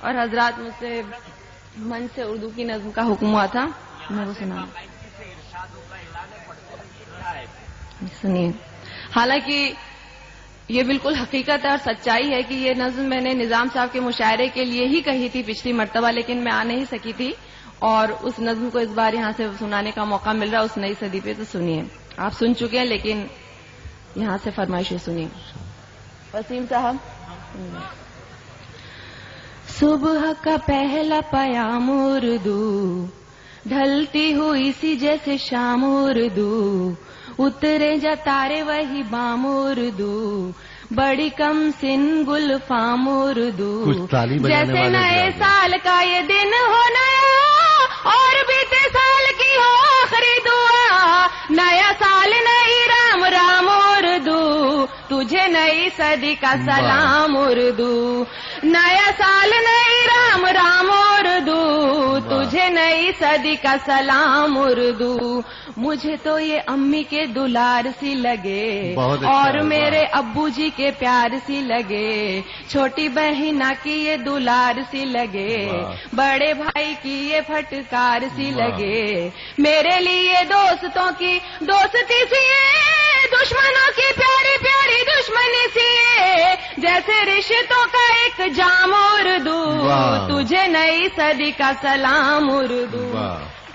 اور حضرات مجھ سے من سے اردو کی نظم کا حکم ہوا تھا، میں وہ سنا سنیے. حالانکہ یہ بالکل حقیقت ہے اور سچائی ہے کہ یہ نظم میں نے نظام صاحب کے مشاعرے کے لیے ہی کہی تھی پچھلی مرتبہ، لیکن میں آ نہیں سکی تھی اور اس نظم کو اس بار یہاں سے سنانے کا موقع مل رہا ہے اس نئی صدی پہ. تو سنیے، آپ سن چکے ہیں لیکن یہاں سے فرمائشیں سنیے. وسیم صاحب. صبح کا پہلا پیام اردو، ڈھلتی ہوئی سی جیسے شام اردو، اترے جا تارے وہی بام اردو، بڑی کم سن گل فام اردو، جیسے نئے سال کا یہ دن ہو نیا اور بیتے سال کی ہو آخری دعا، نیا سال نئی رام رام اردو، تجھے نئی صدی کا سلام اردو، نیا سال نئی رام رام اردو، تجھے نئی صدی کا سلام اردو. مجھے تو یہ امی کے دلار سی لگے اور میرے ابو جی کے پیار سی لگے، چھوٹی بہنا کی یہ دلار سی لگے، بڑے بھائی کی یہ پھٹکار سی لگے، میرے لیے دوستوں کی دوستی سی ہے، دشمنوں کی پیاری پیاری دشمنی سی ہے، جیسے رشتوں کا ایک جام اردو، تجھے نئی صدی کا سلام اردو،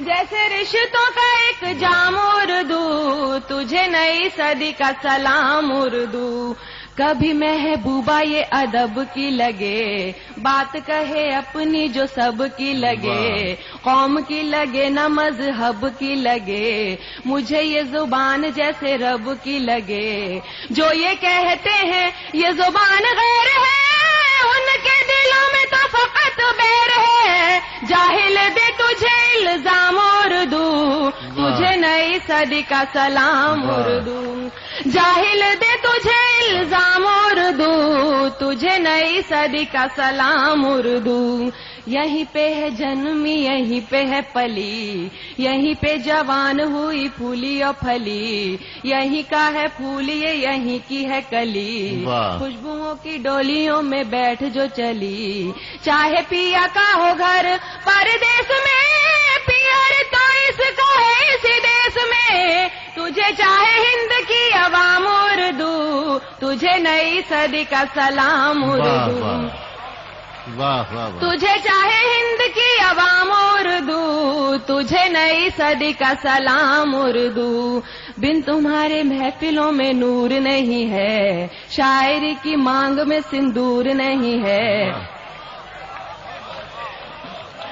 جیسے رشتوں کا ایک جام اردو، تجھے نئی صدی کا سلام اردو. کبھی محبوبہ یہ ادب کی لگے، بات کہے اپنی جو سب کی لگے، قوم کی لگے نہ مذہب کی لگے، مجھے یہ زبان جیسے رب کی لگے، جو یہ کہتے ہیں یہ زبان غیر ہے، ان کے دلوں میں تو فقط بیر ہے، جاہل دے تجھے الزام اردو، تجھے نئی صدی کا سلام اردو، جاہل دے تجھے الزام اردو، تجھے نئی صدی کا سلام اردو. یہیں پہ ہے جنمی یہیں پہ ہے پلی، یہیں پہ جوان ہوئی پھولی اور پھلی، یہیں کا ہے پھول یہ یہیں کی ہے کلی، خوشبوؤں کی ڈولیوں میں بیٹھ جو چلی، چاہے پیا کا ہو گھر پردیس میں، پیار تو اس کا ہے اسی دیس میں، تجھے چاہے ہند کی عوام اردو، تجھے نئی صدی کا سلام اردو، تجھے چاہے ہند کی عوام اردو، تجھے نئی صدی کا سلام اردو. بن تمہارے محفلوں میں نور نہیں ہے، شاعری کی مانگ میں سندور نہیں ہے،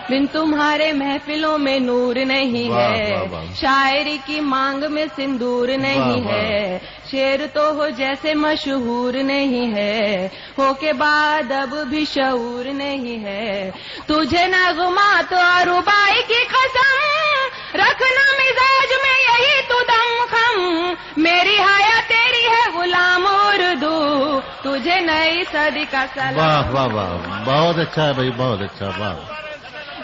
بن تمہارے محفلوں میں نور نہیں ہے، شاعری کی مانگ میں سندور نہیں ہے، شعر تو ہو جیسے مشہور نہیں ہے، ہو کے بعد اب بھی شعور نہیں ہے، تجھے نغمات اور ربائی کی قسم رکھنا مزاج میں یہی تو دم خم، میری حیا تیری ہے غلام اردو، تجھے نئی صدی کا سلام. واہ واہ واہ، بہت اچھا ہے بھائی، بہت اچھا. واہ.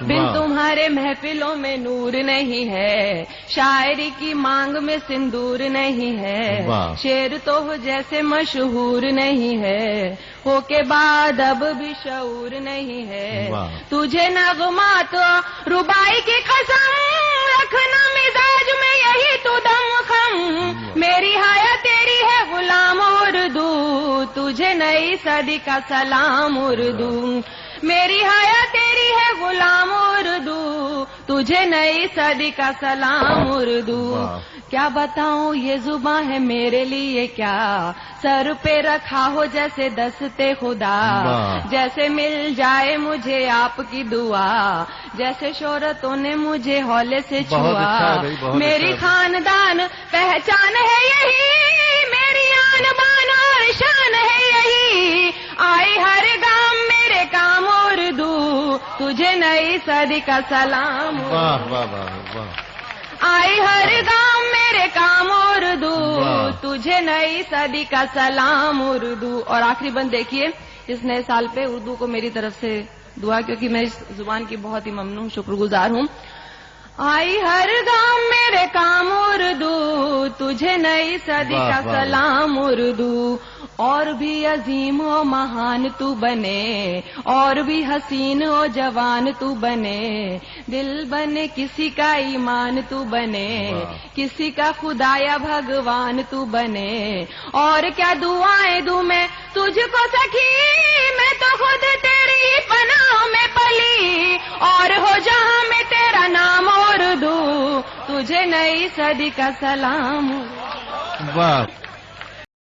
بن تمہارے محفلوں میں نور نہیں ہے، شاعری کی مانگ میں سندور نہیں ہے، شعر تو ہو جیسے مشہور نہیں ہے، ہو کے بعد اب بھی شعور نہیں ہے، تجھے نغمات ربائی کی قسم رکھنا مزاج میں یہی تو دم خم، میری حیا تیری ہے غلام اردو، تجھے نئی صدی کا سلام اردو، میری حیا تیری ہے غلام اردو، تجھے نئی صدی کا سلام اردو. کیا بتاؤں یہ زباں ہے میرے لیے کیا، سر پہ رکھا ہو جیسے دستے خدا، جیسے مل جائے مجھے آپ کی دعا، جیسے شہرتوں نے مجھے ہولے سے چھوا، میری خاندان پہچان ہے یہی، میری آن بان اور شان ہے یہی، آئی ہر گام میرے کام اردو، تجھے نئی صدی کا سلام اردو، آئی ہر گام میرے کام اردو، تجھے نئی صدی کا سلام اردو. اور آخری بند دیکھیے اس نئے سال پہ اردو کو میری طرف سے دعا، کیونکہ میں اس زبان کی بہت ہی ممنون شکر گزار ہوں. آئی ہر گام میرے کام اردو، تجھے نئی صدی کا سلام اردو، اور بھی عظیم و مہان تو بنے، اور بھی حسین و جوان تو بنے، دل بنے کسی کا ایمان تو بنے، کسی کا خدا یا بھگوان تو بنے، اور کیا دعائیں دوں میں تجھ کو سکھی، میں تو خود تیری پناہ میں پلی، اور ہو جہاں میں تیرا نام اور دوں، تجھے نئی صدی کا سلام۔ واہ